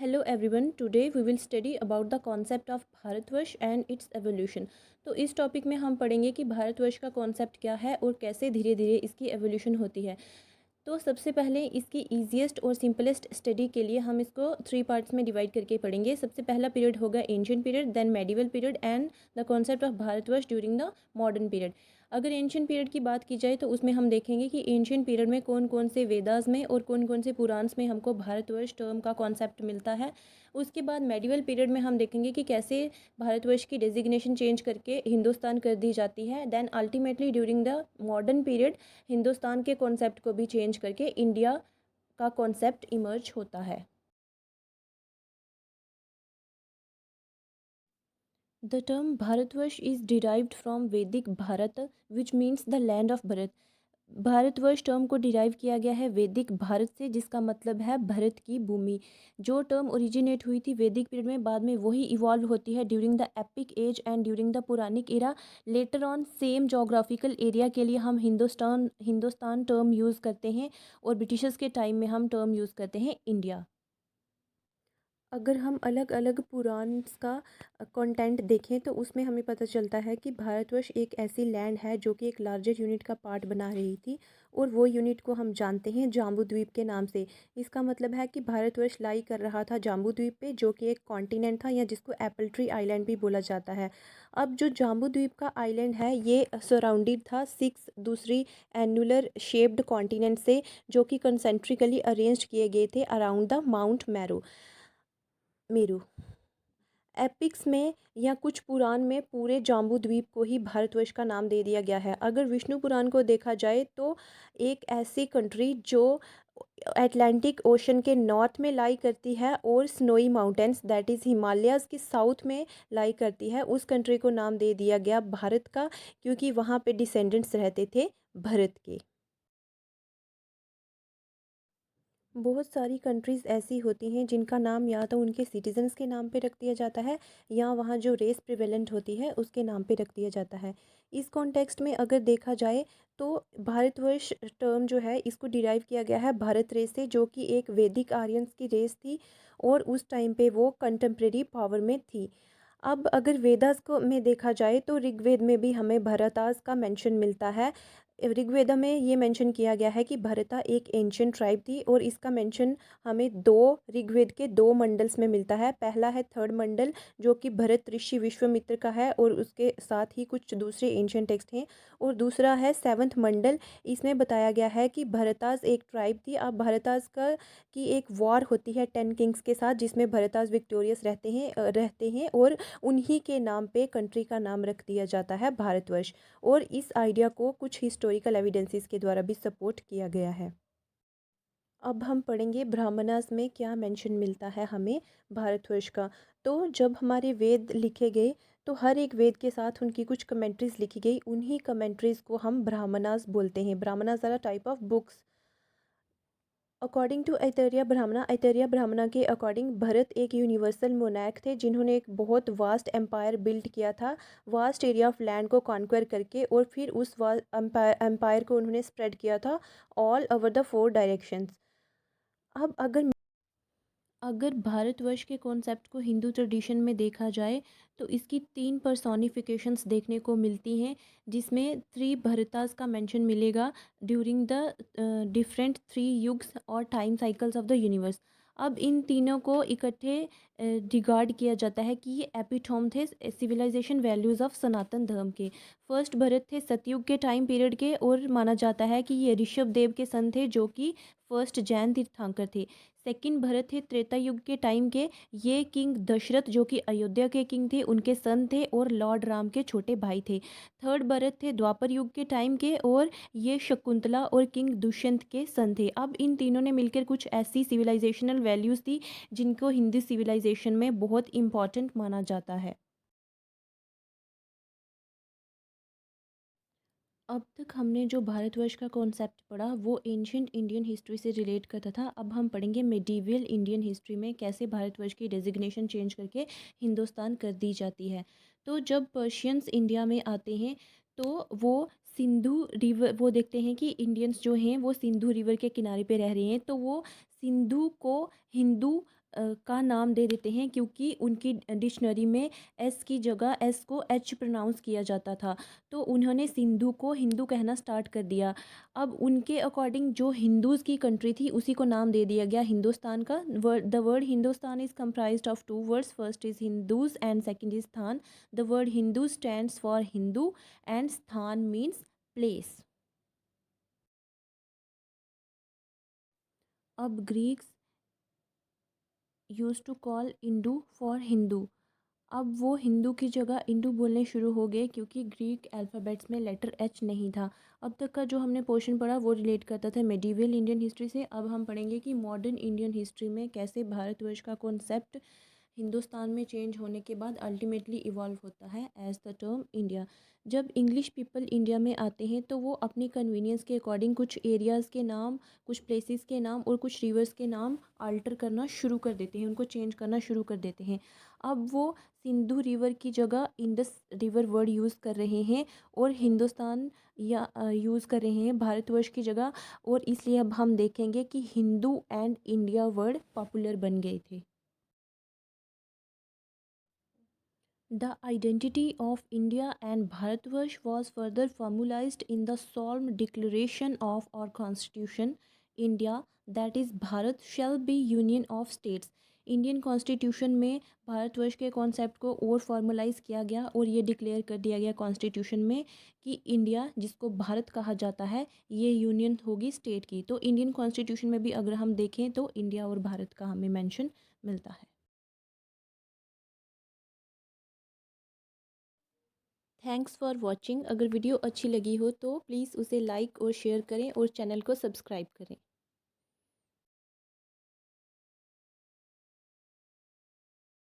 Hello everyone, today we will study about the concept of Bharatvarsh and its evolution। तो इस topic में हम पढ़ेंगे कि भारतवर्ष का कॉन्सेप्ट क्या है और कैसे धीरे धीरे इसकी एवोल्यूशन होती है। तो सबसे पहले इसकी ईजीएस्ट और सिंपलेस्ट स्टडी के लिए हम इसको 3 पार्ट्स में डिवाइड करके पढ़ेंगे। सबसे पहला पीरियड होगा ancient period, then medieval period and the concept of Bharatvarsha during the modern period. अगर एंशिएंट पीरियड की बात की जाए तो उसमें हम देखेंगे कि एंशिएंट पीरियड में कौन कौन से वेदास में और कौन कौन से पुराण्स में हमको भारतवर्ष टर्म का कॉन्सेप्ट मिलता है। उसके बाद मेडिवल पीरियड में हम देखेंगे कि कैसे भारतवर्ष की डेजिग्नेशन चेंज करके हिंदुस्तान कर दी जाती है। Then ultimately during the modern period Hindustan के कॉन्सेप्ट को भी चेंज करके इंडिया का कॉन्सेप्ट इमर्ज होता है। The term Bharatvarsh is derived from वैदिक Bharat which means the land of Bharat. Bharatvarsh term को डिराइव किया गया है वैदिक भारत से, जिसका मतलब है भरत की भूमि। जो टर्म ओरिजिनेट हुई थी वैदिक पीरियड में, बाद में वही इवॉल्व होती है during the epic age and during the Puranic era. Later on same geographical area के लिए हम हिंदुस्तान टर्म यूज़ करते हैं और ब्रिटिशर्स के टाइम में हम टर्म यूज़ करते हैं इंडिया। अगर हम अलग अलग पुराण्स का कंटेंट देखें तो उसमें हमें पता चलता है कि भारतवर्ष एक ऐसी लैंड है जो कि एक लार्जर यूनिट का पार्ट बना रही थी, और वो यूनिट को हम जानते हैं जाम्बू द्वीप के नाम से। इसका मतलब है कि भारतवर्ष लाई कर रहा था जाम्बू द्वीप पे, जो कि एक कॉन्टिनेंट था, या जिसको एप्पल ट्री आइलैंड भी बोला जाता है। अब जो जाम्बू द्वीप का आइलैंड है ये सराउंडेड था 6 दूसरी एनुलर शेप्ड कॉन्टिनेंट से, जो कि कंसेंट्रिकली अरेंज्ड किए गए थे around the mount Meru. Epics में या कुछ पुराण में पूरे जाम्बू द्वीप को ही भारतवर्ष का नाम दे दिया गया है। अगर विष्णु पुराण को देखा जाए तो एक ऐसी कंट्री जो अटलांटिक ओशन के नॉर्थ में लाई करती है और snowy mountains that is Himalayas के साउथ में लाई करती है, उस कंट्री को नाम दे दिया गया भारत का, क्योंकि वहाँ पे डिसेंडेंट्स रहते थे भरत के। बहुत सारी कंट्रीज़ ऐसी होती हैं जिनका नाम या तो उनके सिटीजन्स के नाम पे रख दिया जाता है, या वहाँ जो रेस प्रिवेलेंट होती है उसके नाम पे रख दिया जाता है। इस कॉन्टेक्स्ट में अगर देखा जाए तो भारतवर्ष टर्म जो है इसको डिराइव किया गया है भारत रेस से, जो कि एक वैदिक आर्यंस की रेस थी और उस टाइम पे वो कंटेम्प्रेरी पावर में थी। अब अगर वेदास को में देखा जाए तो ऋग्वेद में भी हमें भरतास का मेंशन मिलता है। ऋग्वेदा में ये मेंशन किया गया है कि भरता एक एंशियंट ट्राइब थी, और इसका मेंशन हमें दो ऋग्वेद के 2 मंडल्स में मिलता है। पहला है 3rd मंडल, जो कि भरत ऋषि विश्वामित्र का है, और उसके साथ ही कुछ दूसरे एंशियंट टेक्स्ट हैं। और दूसरा है 7th मंडल। इसमें बताया गया है कि भरतास एक ट्राइब थी। अब भरतास का की एक वॉर होती है 10 किंग्स के साथ, जिसमें भरतास विक्टोरियस रहते हैं और उन्हीं के नाम पे कंट्री का नाम रख दिया जाता है भारतवर्ष। और इस आइडिया को कुछ हिस्टोरिकल एविडेंसेस के द्वारा भी सपोर्ट किया गया है। अब हम पढ़ेंगे ब्राह्मणास में क्या मेंशन मिलता है हमें भारतवर्ष का। तो जब हमारे वेद लिखे गए तो हर एक वेद के साथ उनकी कुछ कमेंट्रीज लिखी गई, उन्हीं कमेंट्रीज को हम ब्राह्मणास बोलते हैं। Brahmanas are a type of books. According to Aitareya Brahmana के अकॉर्डिंग भरत एक यूनिवर्सल मोनैक थे, जिन्होंने एक बहुत वास्ट एम्पायर बिल्ड किया था, वास्ट एरिया ऑफ लैंड को कॉन्क्वेर करके, और फिर उस एम्पायर को उन्होंने स्प्रेड किया था ऑल ओवर द 4 डायरेक्शंस। अब अगर भारतवर्ष के कॉन्सेप्ट को हिंदू ट्रेडिशन में देखा जाए तो इसकी 3 पर्सोनिफिकेशंस देखने को मिलती हैं, जिसमें 3 भरतास का मेंशन मिलेगा ड्यूरिंग द डिफरेंट 3 युग्स और time cycles of the universe. अब इन तीनों को इकट्ठे रिगार्ड किया जाता है कि ये एपिथोम थे सिविलाइजेशन वैल्यूज़ ऑफ सनातन धर्म के। फर्स्ट भरत थे सतयुग के टाइम पीरियड के, और माना जाता है कि ये ऋषभ देव के सन थे, जो कि फर्स्ट जैन तीर्थंकर थे। सेकंड भरत थे त्रेता युग के टाइम के, ये किंग दशरथ जो कि अयोध्या के किंग थे उनके सन थे और लॉर्ड राम के छोटे भाई थे। थर्ड भरत थे द्वापर युग के टाइम के, और ये शकुंतला और किंग दुष्यंत के सन थे। अब इन तीनों ने मिलकर कुछ ऐसी सिविलाइजेशनल वैल्यूज़ थी जिनको हिंदी सिविलाइजेशन में बहुत इम्पॉर्टेंट माना जाता है। अब तक हमने जो भारतवर्ष का कॉन्सेप्ट पढ़ा वो एंशियंट इंडियन हिस्ट्री से रिलेट करता था। अब हम पढ़ेंगे मिडीवियल इंडियन हिस्ट्री में कैसे भारतवर्ष की डेजिग्नेशन चेंज करके हिंदुस्तान कर दी जाती है। तो जब पर्शियंस इंडिया में आते हैं तो वो सिंधु रिवर, वो देखते हैं कि इंडियंस जो हैं वो सिंधु रिवर के किनारे पे रह रहे हैं, तो वो सिंधु को हिंदू का नाम दे देते हैं, क्योंकि उनकी डिक्शनरी में एस की जगह एस को एच प्रोनाउंस किया जाता था, तो उन्होंने सिंधु को हिंदू कहना स्टार्ट कर दिया। अब उनके अकॉर्डिंग जो हिंदूज़ की कंट्री थी उसी को नाम दे दिया गया हिंदुस्तान का। The word Hindustan is comprised of two words, first is Hindus and second is sthan. The word Hindu stands for Hindu and sthan means place. अब Greeks use to call Indu for Hindu. अब वो हिंदू की जगह इंडू बोलने शुरू हो गए, क्योंकि ग्रीक अल्फ़ाबेट्स में लेटर एच नहीं था। अब तक का जो हमने पोर्शन पढ़ा वो रिलेट करता था मेडिवल इंडियन हिस्ट्री से। अब हम पढ़ेंगे कि मॉडर्न इंडियन हिस्ट्री में कैसे भारतवर्ष का कॉन्सेप्ट हिंदुस्तान में चेंज होने के बाद अल्टीमेटली इवॉल्व होता है एज द टर्म इंडिया। जब इंग्लिश पीपल इंडिया में आते हैं तो वो अपनी कन्वीनियंस के अकॉर्डिंग कुछ एरियाज़ के नाम, कुछ प्लेसेस के नाम और कुछ रिवर्स के नाम अल्टर करना शुरू कर देते हैं, उनको चेंज करना शुरू कर देते हैं। अब वो सिंधु रिवर की जगह इंडस रिवर वर्ड यूज़ कर रहे हैं और हिंदुस्तान या यूज़ कर रहे हैं भारतवर्ष की जगह। और इसलिए अब हम देखेंगे कि Hindu and India word popular बन गए थे। The identity of India and Bharatvarsh was further formalized in the solemn declaration of our constitution, India, that is Bharat shall be union of states। Indian constitution में भारतवर्ष के concept को और formalise किया गया और ये डिक्लेयर कर दिया गया कॉन्स्टिट्यूशन में कि इंडिया, जिसको भारत कहा जाता है, ये यूनियन होगी स्टेट की। तो इंडियन कॉन्स्टिट्यूशन में भी अगर हम देखें तो इंडिया और भारत का हमें मेंशन मिलता है। Thanks for watching. अगर वीडियो अच्छी लगी हो तो प्लीज़ उसे लाइक और शेयर करें और चैनल को सब्सक्राइब करें।